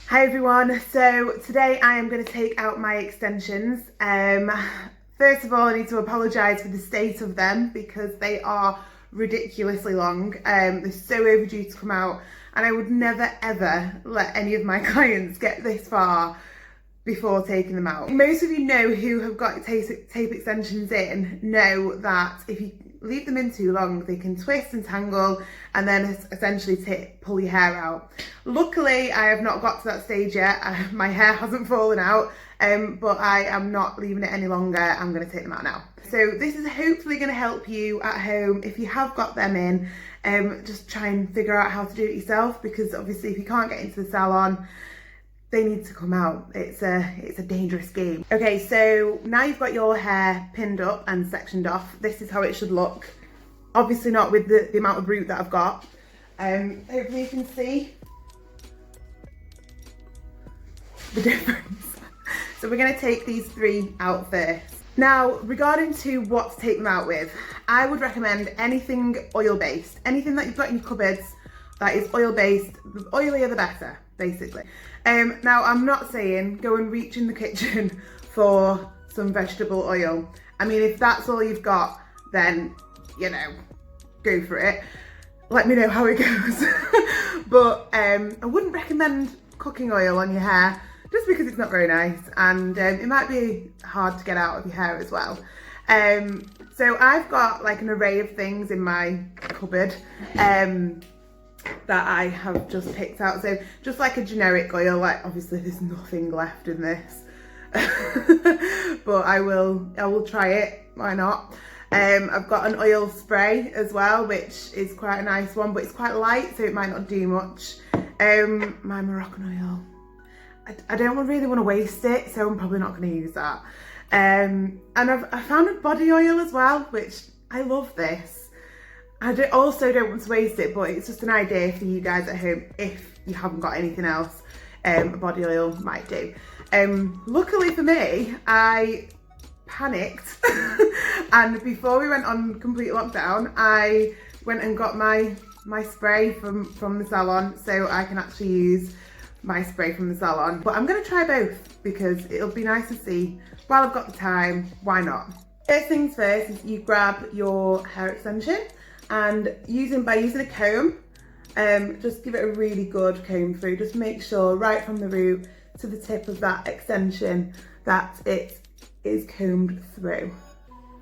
Hi everyone, so today I am going to take out my extensions. First of all, I need to apologise for the state of them because they are ridiculously long. They're so overdue to come out, and I would never ever let any of my clients get this far before taking them out. Most of you know who have got tape extensions in know that if you leave them in too long, they can twist and tangle and then essentially pull your hair out. Luckily, I have not got to that stage yet. My hair hasn't fallen out, but I am not leaving it any longer. I'm going to take them out now. So this is hopefully going to help you at home if you have got them in. Just try and figure out how to do it yourself, because obviously if you can't get into the salon, they need to come out. It's a dangerous game. Okay, so now you've got your hair pinned up and sectioned off. This is how it should look. Obviously not with the amount of root that I've got. Hopefully you can see the difference. So we're gonna take these three out first. Now, regarding to what to take them out with, I would recommend anything oil-based. Anything that you've got in your cupboards that is oil-based, the oilier the better, basically. Now, I'm not saying go and reach in the kitchen for some vegetable oil. I mean, if that's all you've got, then, you know, go for it. Let me know how it goes. But I wouldn't recommend cooking oil on your hair, just because it's not very nice, and it might be hard to get out of your hair as well. So I've got like an array of things in my cupboard that I have just picked out. So just like a generic oil, like obviously there's nothing left in this, but I will try it, why not? I've got an oil spray as well, which is quite a nice one, but it's quite light, so it might not do much. My Moroccan oil, I don't really want to waste it, so I'm probably not going to use that. And I found a body oil as well, which I love this. I also don't want to waste it, but it's just an idea for you guys at home if you haven't got anything else. A body oil might do. Luckily for me, I panicked and before we went on complete lockdown, I went and got my spray from the salon, so I can actually use my spray from the salon. But I'm going to try both because it'll be nice to see while I've got the time, why not? First things first is you grab your hair extension, and by using a comb, just give it a really good comb through. Just make sure right from the root to the tip of that extension that it is combed through.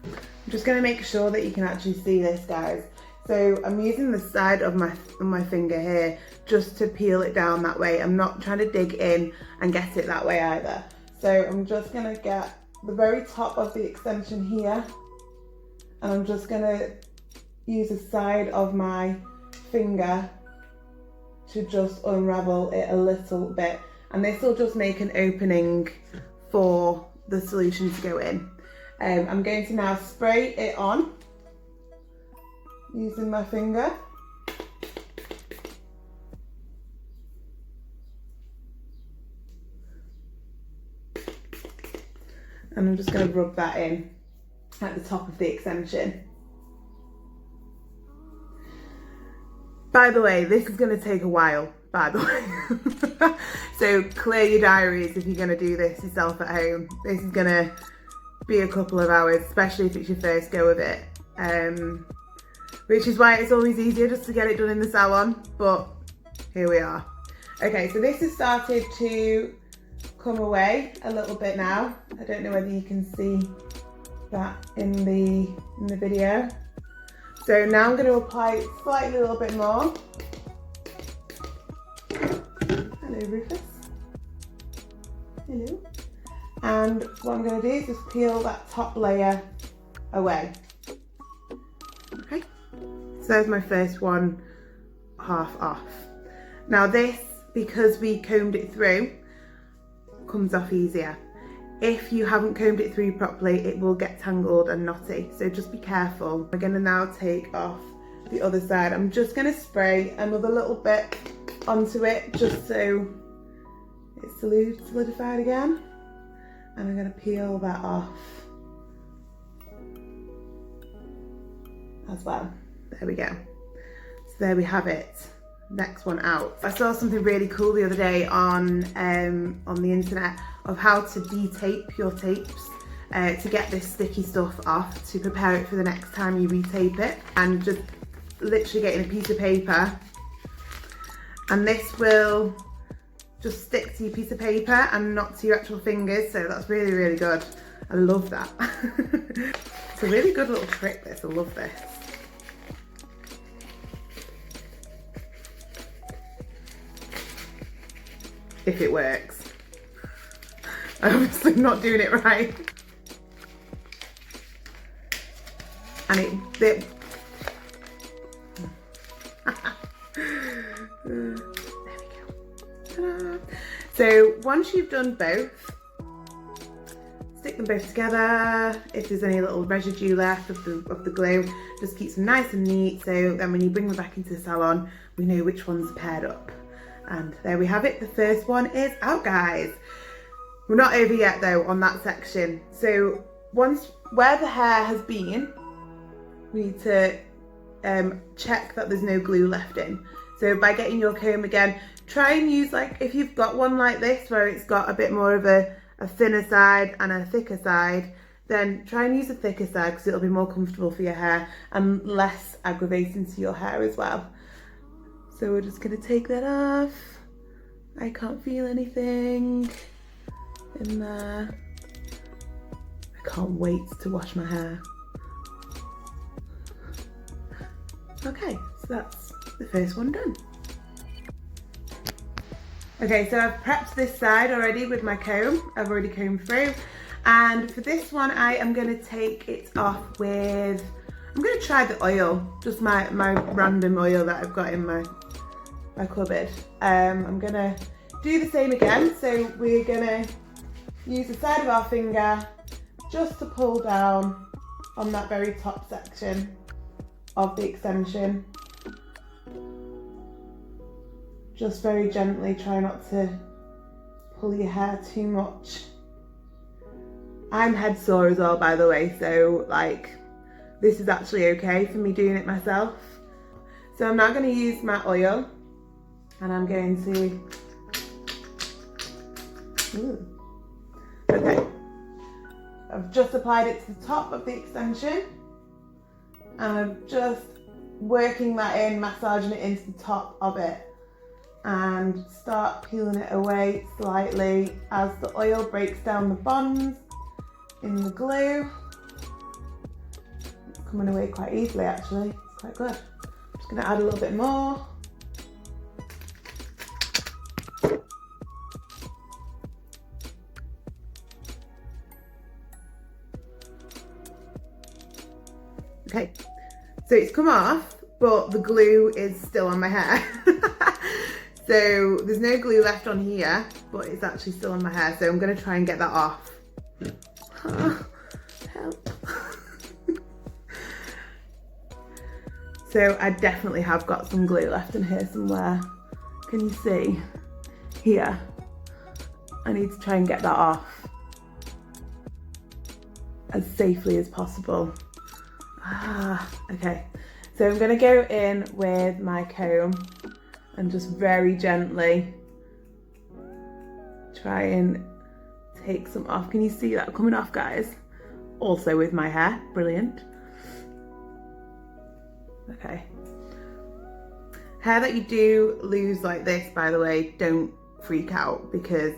I'm just going to make sure that you can actually see this, guys. So I'm using the side of my finger here just to peel it down that way. I'm not trying to dig in and get it that way either. So I'm just going to get the very top of the extension here, and I'm just going to use the side of my finger to just unravel it a little bit, and this will just make an opening for the solution to go in. I'm going to now spray it on using my finger. And I'm just going to rub that in at the top of the extension. By the way, this is going to take a while, by the way. So clear your diaries if you're going to do this yourself at home. This is going to be a couple of hours, especially if it's your first go of it. Which is why it's always easier just to get it done in the salon, but here we are. Okay, so this has started to come away a little bit now. I don't know whether you can see that in the video. So now I'm going to apply it slightly a little bit more. Hello, Rufus. Hello. And what I'm going to do is just peel that top layer away. Okay. So there's my first one half off. Now this, because we combed it through, comes off easier. If you haven't combed it through properly, it will get tangled and knotty, so just be careful. We're going to now take off the other side. I'm just going to spray another little bit onto it just so it's solidified again, and I'm going to peel that off as well. There we go. So there we have it. next one out. I saw something really cool the other day on the internet of how to de-tape your tapes to get this sticky stuff off, to prepare it for the next time you retape it, and just literally getting a piece of paper, and this will just stick to your piece of paper and not to your actual fingers, so that's really, really good. I love that. It's a really good little trick, this. I love this. If it works. I'm obviously not doing it right. And it there we go. Ta-da. So once you've done both, stick them both together. If there's any little residue left of the glue, just keeps them nice and neat, so then when you bring them back into the salon, we know which one's paired up. And there we have it, the first one is out, guys. We're not over yet though on that section. So once, where the hair has been, we need to check that there's no glue left in. So by getting your comb again, try and use, like, if you've got one like this where it's got a bit more of a thinner side and a thicker side, then try and use a thicker side because it'll be more comfortable for your hair and less aggravating to your hair as well. So we're just gonna take that off. I can't feel anything in there. I can't wait to wash my hair. Okay, so that's the first one done. Okay, so I've prepped this side already with my comb. I've already combed through. And for this one, I am gonna take it off with, I'm gonna try the oil, just my random oil that I've got in my cupboard. I'm gonna do the same again. So we're gonna use the side of our finger just to pull down on that very top section of the extension. Just very gently, try not to pull your hair too much. I'm head sore as well, by the way, so like this is actually okay for me doing it myself. So I'm now going to use my oil and I'm going to, okay, I've just applied it to the top of the extension and I'm just working that in, massaging it into the top of it, and start peeling it away slightly as the oil breaks down the bonds in the glue. It's coming away quite easily actually, it's quite good. I'm just going to add a little bit more. Okay, so it's come off, but the glue is still on my hair. So there's no glue left on here, but it's actually still on my hair. So I'm going to try and get that off. Help. So I definitely have got some glue left in here somewhere. Can you see? Here. I need to try and get that off as safely as possible. Okay. So I'm going to go in with my comb and just very gently try and take some off. Can you see that coming off, guys? Also with my hair, brilliant. Okay. Hair that you do lose like this, by the way, don't freak out, because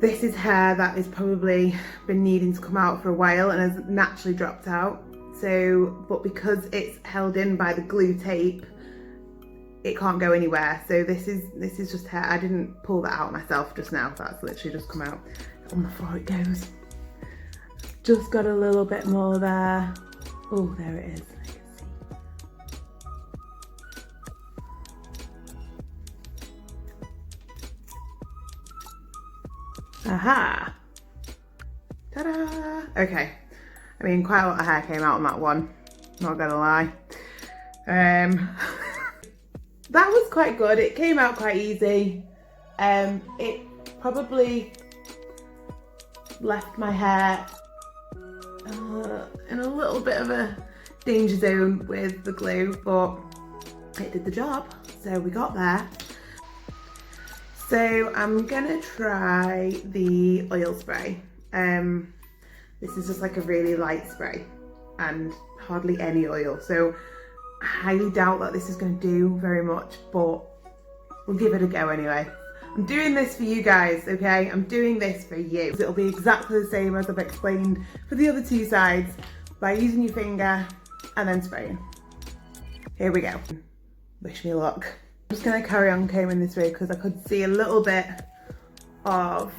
this is hair that has probably been needing to come out for a while and has naturally dropped out. So, but because it's held in by the glue tape, it can't go anywhere. So this is just hair. I didn't pull that out myself just now. That's literally just come out. On the floor it goes. Just got a little bit more there. Oh, there it is. I can see. Aha! Ta-da! Okay. I mean, quite a lot of hair came out on that one. Not gonna lie. That was quite good. It came out quite easy. It probably left my hair in a little bit of a danger zone with the glue, but it did the job. So we got there. So I'm gonna try the oil spray. This is just like a really light spray and hardly any oil. So I highly doubt that this is gonna do very much, but we'll give it a go anyway. I'm doing this for you guys, okay? I'm doing this for you. It'll be exactly the same as I've explained for the other two sides, by using your finger and then spraying. Here we go. Wish me luck. I'm just gonna carry on combing this way because I could see a little bit of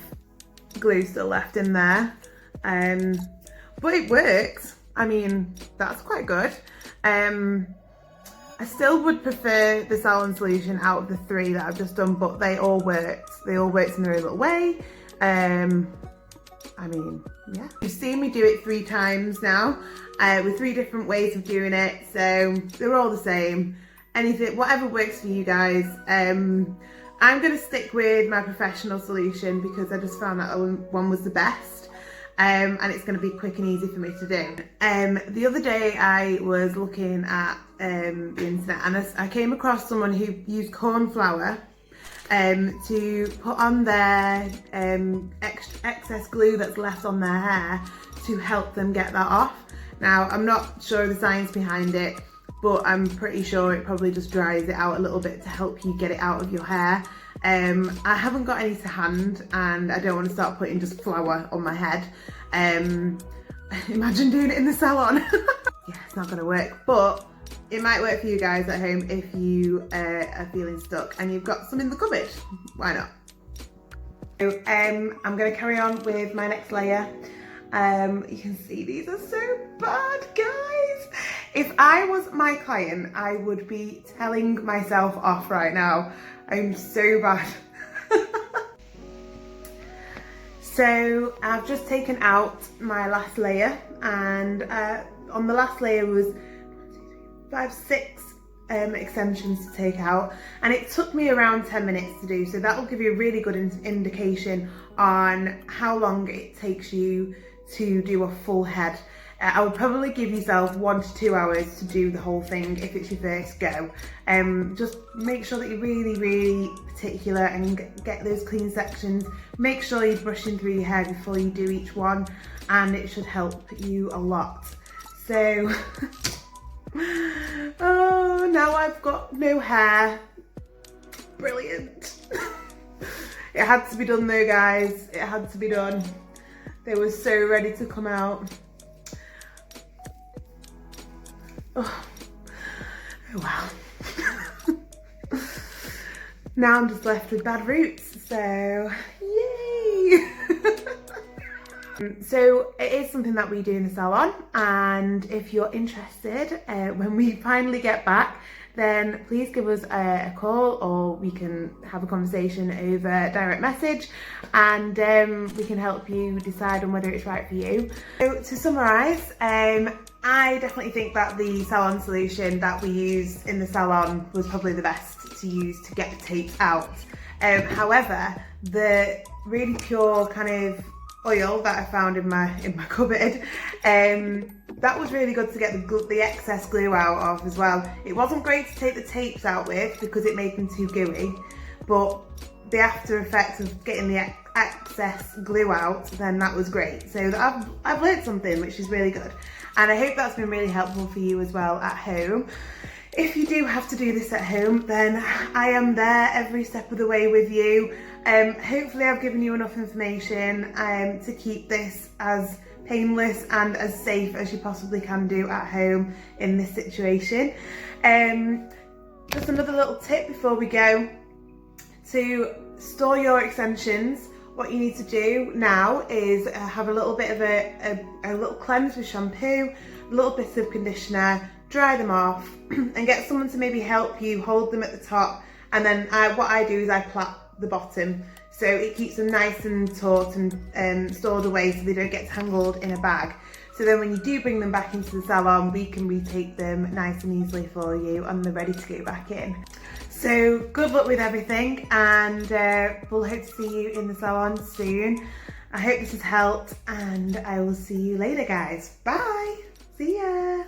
glue still left in there. But it works. I mean, that's quite good. I still would prefer the salon solution out of the three that I've just done, but they all worked. They all worked in their own little way. I mean, yeah. You've seen me do it 3 times now, with 3 different ways of doing it, so they're all the same. Anything, whatever works for you guys. I'm gonna stick with my professional solution because I just found that one was the best. And it's going to be quick and easy for me to do. The other day I was looking at the internet and I came across someone who used corn flour to put on their excess glue that's left on their hair to help them get that off. Now, I'm not sure of the science behind it, but I'm pretty sure it probably just dries it out a little bit to help you get it out of your hair. I haven't got any to hand and I don't want to start putting just flour on my head. Imagine doing it in the salon. Yeah, it's not going to work, but it might work for you guys at home if you are feeling stuck and you've got some in the cupboard. Why not? So, I'm going to carry on with my next layer. You can see these are so bad, guys. If I was my client, I would be telling myself off right now. I'm so bad. So I've just taken out my last layer, and on the last layer was 6 extensions to take out, and it took me around 10 minutes to do, so that will give you a really good indication on how long it takes you to do a full head. I would probably give yourself 1 to 2 hours to do the whole thing if it's your first go. Just make sure that you're really particular and get those clean sections. Make sure you're brushing through your hair before you do each one, and it should help you a lot. So, oh, now I've got no hair. Brilliant. It had to be done though, guys. It had to be done. They were so ready to come out. Oh wow. Now I'm just left with bad roots, so yay! So it is something that we do in the salon, and if you're interested, when we finally get back, then please give us a call, or we can have a conversation over direct message, and we can help you decide on whether it's right for you. So to summarise, I definitely think that the salon solution that we used in the salon was probably the best to use to get the tapes out. However, the really pure kind of oil that I found in my cupboard, that was really good to get the excess glue out of as well. It wasn't great to take the tapes out with because it made them too gooey, but the after effects of getting the excess glue out, then that was great. So I've learned something, which is really good. And I hope that's been really helpful for you as well at home. If you do have to do this at home, then I am there every step of the way with you. Hopefully I've given you enough information to keep this as painless and as safe as you possibly can do at home in this situation. Just another little tip before we go. To store your extensions, what you need to do now is have a little bit of a little cleanse with shampoo, a little bit of conditioner, dry them off, and get someone to maybe help you hold them at the top. And then what I do is I plait the bottom, so it keeps them nice and taut and stored away so they don't get tangled in a bag. So then when you do bring them back into the salon, we can retake them nice and easily for you and they're ready to go back in. So good luck with everything, and we'll hope to see you in the salon soon. I hope this has helped, and I will see you later, guys. Bye. See ya.